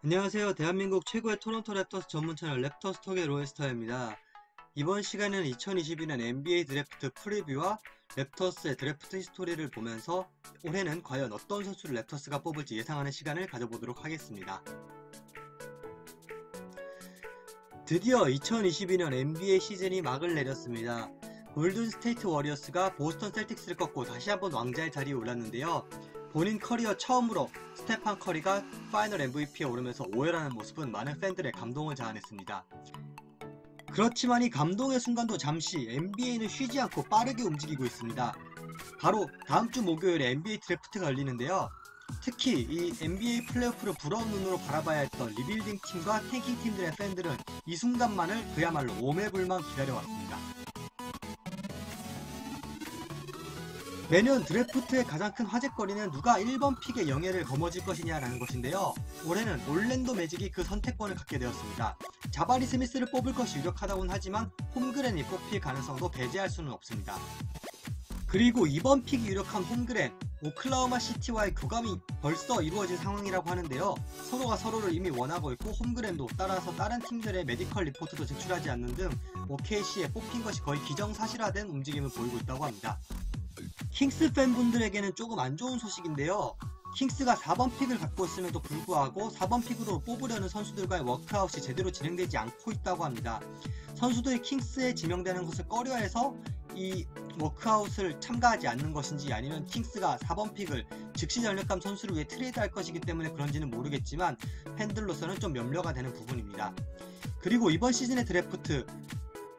안녕하세요. 대한민국 최고의 토론토 랩터스 전문 채널 랩터스톡의 로에스터입니다. 이번 시간에는 2022년 NBA 드래프트 프리뷰와 랩터스의 드래프트 히스토리를 보면서 올해는 과연 어떤 선수를 랩터스가 뽑을지 예상하는 시간을 가져보도록 하겠습니다. 드디어 2022년 NBA 시즌이 막을 내렸습니다. 골든 스테이트 워리어스가 보스턴 셀틱스를 꺾고 다시 한번 왕자의 자리에 올랐는데요. 본인 커리어 처음으로 스테판 커리가 파이널 MVP에 오르면서 오열하는 모습은 많은 팬들의 감동을 자아냈습니다. 그렇지만 이 감동의 순간도 잠시 NBA는 쉬지 않고 빠르게 움직이고 있습니다. 바로 다음주 목요일에 NBA 드래프트가 열리는데요. 특히 이 NBA 플레이오프를 부러운 눈으로 바라봐야 했던 리빌딩 팀과 탱킹 팀들의 팬들은 이 순간만을 그야말로 오매불망 기다려왔습니다. 매년 드래프트의 가장 큰 화제거리는 누가 1번 픽의 영예를 거머쥘 것이냐라는 것인데요. 올해는 올랜도 매직이 그 선택권을 갖게 되었습니다. 자바리 스미스를 뽑을 것이 유력하다고는 하지만 홈그랜이 뽑힐 가능성도 배제할 수는 없습니다. 그리고 이번 픽이 유력한 홈그랜, 오클라호마 시티와의 교감이 벌써 이루어진 상황이라고 하는데요. 서로가 서로를 이미 원하고 있고 홈그랜도 따라서 다른 팀들의 메디컬 리포트도 제출하지 않는 등 OKC에 뽑힌 것이 거의 기정사실화된 움직임을 보이고 있다고 합니다. 킹스 팬분들에게는 조금 안 좋은 소식인데요. 킹스가 4번 픽을 갖고 있음에도 불구하고 4번 픽으로 뽑으려는 선수들과의 워크아웃이 제대로 진행되지 않고 있다고 합니다. 선수들이 킹스에 지명되는 것을 꺼려해서 이 워크아웃을 참가하지 않는 것인지 아니면 킹스가 4번 픽을 즉시 전력감 선수를 위해 트레이드할 것이기 때문에 그런지는 모르겠지만 팬들로서는 좀 염려가 되는 부분입니다. 그리고 이번 시즌의 드래프트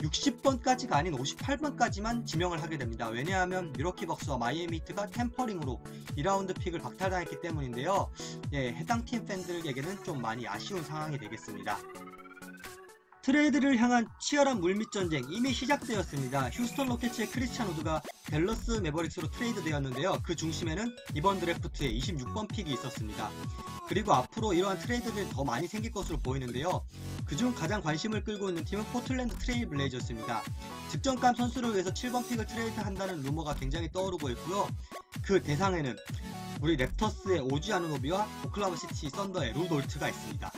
60번까지가 아닌 58번까지만 지명을 하게 됩니다. 왜냐하면 미러키 벅스와 마이애미 히트가 템퍼링으로 2라운드 픽을 박탈당했기 때문인데요. 해당 팀 팬들에게는 좀 많이 아쉬운 상황이 되겠습니다. 트레이드를 향한 치열한 물밑 전쟁 이미 시작되었습니다. 휴스턴 로켓츠의 크리스찬 우드가 댈러스 매버릭스로 트레이드 되었는데요. 그 중심에는 이번 드래프트에 26번 픽이 있었습니다. 그리고 앞으로 이러한 트레이드들이 더 많이 생길 것으로 보이는데요. 그중 가장 관심을 끌고 있는 팀은 포틀랜드 트레일 블레이저스입니다. 득점감 선수를 위해서 7번 픽을 트레이드한다는 루머가 굉장히 떠오르고 있고요. 그 대상에는 우리 랩터스의 오지 아누노비와 오클라호마 시티 썬더의 루 돌트가 있습니다.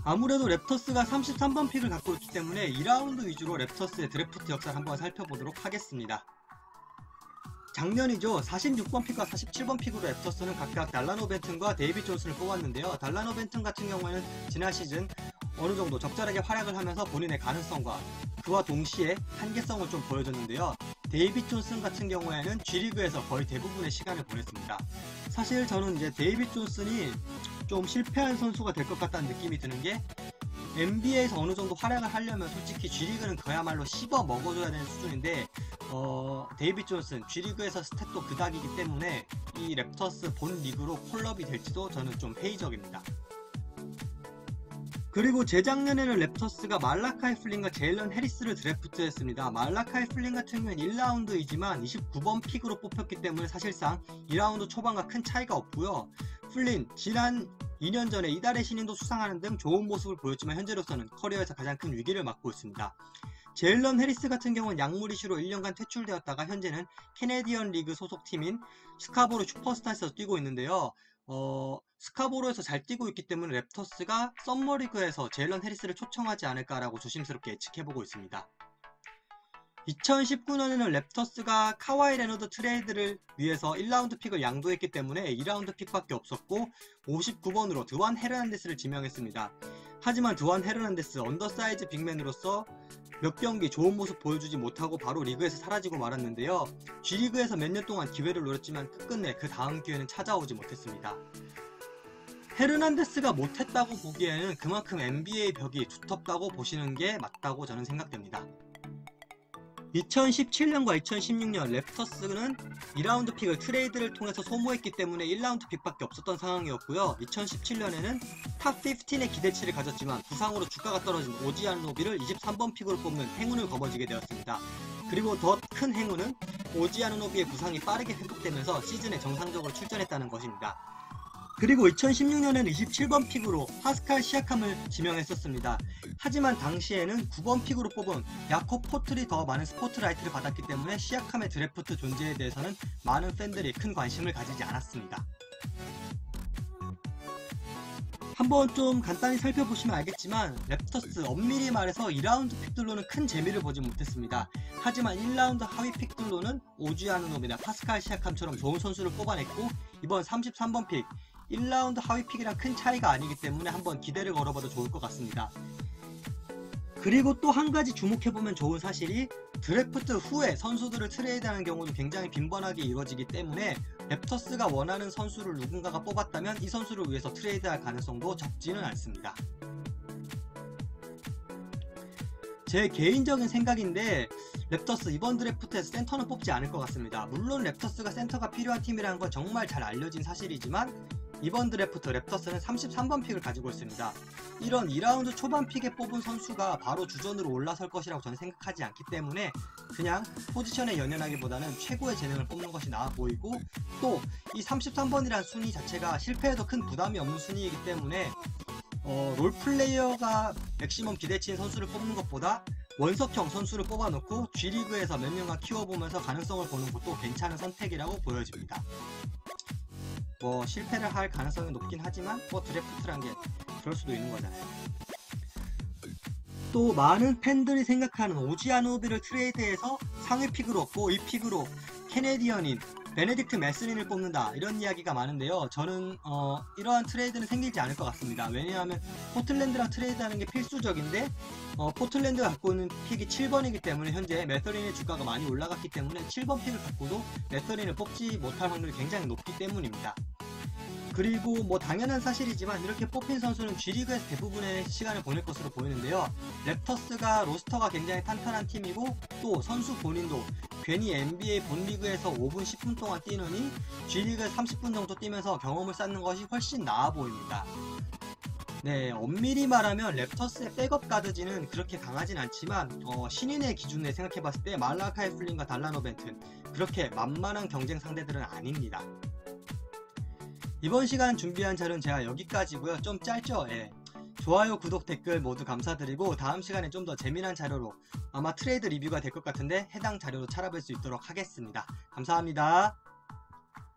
아무래도 랩터스가 33번 픽을 갖고 있기 때문에 2라운드 위주로 랩터스의 드래프트 역사를 한번 살펴보도록 하겠습니다. 작년이죠. 46번 픽과 47번 픽으로 랩터스는 각각 달라노 벤튼과 데이빗 존슨을 뽑았는데요. 달라노 벤튼 같은 경우에는 지난 시즌 어느정도 적절하게 활약을 하면서 본인의 가능성과 그와 동시에 한계성을 좀 보여줬는데요. 데이빗 존슨 같은 경우에는 G리그에서 거의 대부분의 시간을 보냈습니다. 사실 저는 이제 데이빗 존슨이 좀 실패한 선수가 될 것 같다는 느낌이 드는 게 NBA에서 어느 정도 활약을 하려면 솔직히 G리그는 그야말로 씹어 먹어줘야 되는 수준인데 데이빗 존슨 G리그에서 스탯도 그닥이기 때문에 이 랩터스 본 리그로 콜업이 될지도 저는 좀 회의적입니다. 그리고 재작년에는 랩터스가 말라카이 플린과 제일런 해리스를 드래프트했습니다. 말라카이 플린 같은 경우에는 1라운드이지만 29번 픽으로 뽑혔기 때문에 사실상 2라운드 초반과 큰 차이가 없고요. 플린 지난 2년 전에 이달의 신인도 수상하는 등 좋은 모습을 보였지만 현재로서는 커리어에서 가장 큰 위기를 맞고 있습니다. 제일런 해리스 같은 경우는 약물 이슈로 1년간 퇴출되었다가 현재는 캐네디언 리그 소속팀인 스카보로 슈퍼스타에서 뛰고 있는데요. 스카보로에서 잘 뛰고 있기 때문에 랩터스가 썸머리그에서 제일런 해리스를 초청하지 않을까라고 조심스럽게 예측해보고 있습니다. 2019년에는 랩터스가 카와이 레너드 트레이드를 위해서 1라운드 픽을 양도했기 때문에 2라운드 픽밖에 없었고 59번으로 드완 헤르난데스를 지명했습니다. 하지만 드완 헤르난데스 언더사이즈 빅맨으로서 몇 경기 좋은 모습 보여주지 못하고 바로 리그에서 사라지고 말았는데요. G리그에서 몇 년 동안 기회를 노렸지만 끝끝내 그 다음 기회는 찾아오지 못했습니다. 헤르난데스가 못했다고 보기에는 그만큼 NBA 벽이 두텁다고 보시는 게 맞다고 저는 생각됩니다. 2017년과 2016년 랩터스는 2라운드 픽을 트레이드를 통해서 소모했기 때문에 1라운드 픽밖에 없었던 상황이었고요. 2017년에는 탑 15의 기대치를 가졌지만 부상으로 주가가 떨어진 오지 아누노비를 23번 픽으로 뽑는 행운을 거머쥐게 되었습니다. 그리고 더 큰 행운은 오지 아누노비의 부상이 빠르게 회복되면서 시즌에 정상적으로 출전했다는 것입니다. 그리고 2016년에는 27번 픽으로 파스칼 시아캄을 지명했었습니다. 하지만 당시에는 9번 픽으로 뽑은 야콥 포틀이 더 많은 스포트라이트를 받았기 때문에 시아캄의 드래프트 존재에 대해서는 많은 팬들이 큰 관심을 가지지 않았습니다. 한번 좀 간단히 살펴보시면 알겠지만 랩터스 엄밀히 말해서 2라운드 픽들로는 큰 재미를 보지 못했습니다. 하지만 1라운드 하위 픽들로는 오지 아누노비나 파스칼 시아캄처럼 좋은 선수를 뽑아냈고, 이번 33번 픽 1라운드 하위 픽이랑 큰 차이가 아니기 때문에 한번 기대를 걸어봐도 좋을 것 같습니다. 그리고 또 한 가지 주목해보면 좋은 사실이, 드래프트 후에 선수들을 트레이드하는 경우도 굉장히 빈번하게 이루어지기 때문에 랩터스가 원하는 선수를 누군가가 뽑았다면 이 선수를 위해서 트레이드할 가능성도 적지는 않습니다. 제 개인적인 생각인데 랩터스 이번 드래프트에서 센터는 뽑지 않을 것 같습니다. 물론 랩터스가 센터가 필요한 팀이라는 건 정말 잘 알려진 사실이지만 이번 드래프트 랩터스는 33번 픽을 가지고 있습니다. 이런 2라운드 초반 픽에 뽑은 선수가 바로 주전으로 올라설 것이라고 저는 생각하지 않기 때문에 그냥 포지션에 연연하기보다는 최고의 재능을 뽑는 것이 나아 보이고, 또 이 33번이란 순위 자체가 실패해도 큰 부담이 없는 순위이기 때문에 롤플레이어가 맥시멈 기대치인 선수를 뽑는 것보다 원석형 선수를 뽑아놓고 G리그에서 몇 년간 키워보면서 가능성을 보는 것도 괜찮은 선택이라고 보여집니다. 실패를 할 가능성이 높긴 하지만 드래프트란 게 그럴 수도 있는 거잖아요. 또 많은 팬들이 생각하는 오지 아누노비를 트레이드해서 상위 픽으로 얻고 이 픽으로 캐네디언인 베네딕트 메스린을 뽑는다, 이런 이야기가 많은데요. 저는 이러한 트레이드는 생기지 않을 것 같습니다. 왜냐하면 포틀랜드랑 트레이드하는 게 필수적인데 포틀랜드가 갖고 있는 픽이 7번이기 때문에 현재 메서린의 주가가 많이 올라갔기 때문에 7번 픽을 갖고도 메서린을 뽑지 못할 확률이 굉장히 높기 때문입니다. 그리고 당연한 사실이지만 이렇게 뽑힌 선수는 G리그에서 대부분의 시간을 보낼 것으로 보이는데요. 랩터스가 로스터가 굉장히 탄탄한 팀이고, 또 선수 본인도 괜히 NBA 본리그에서 5분 10분 동안 뛰느니 G리그에서 30분 정도 뛰면서 경험을 쌓는 것이 훨씬 나아 보입니다. 네, 엄밀히 말하면 랩터스의 백업 가드진은 그렇게 강하진 않지만 신인의 기준에 생각해봤을 때 말라카이 플린과 달란 오벤튼, 그렇게 만만한 경쟁 상대들은 아닙니다. 이번 시간 준비한 자료는 제가 여기까지고요. 좀 짧죠? 예. 좋아요, 구독, 댓글 모두 감사드리고 다음 시간에 좀 더 재미난 자료로 아마 트레이드 리뷰가 될 것 같은데 해당 자료도 찾아볼 수 있도록 하겠습니다. 감사합니다.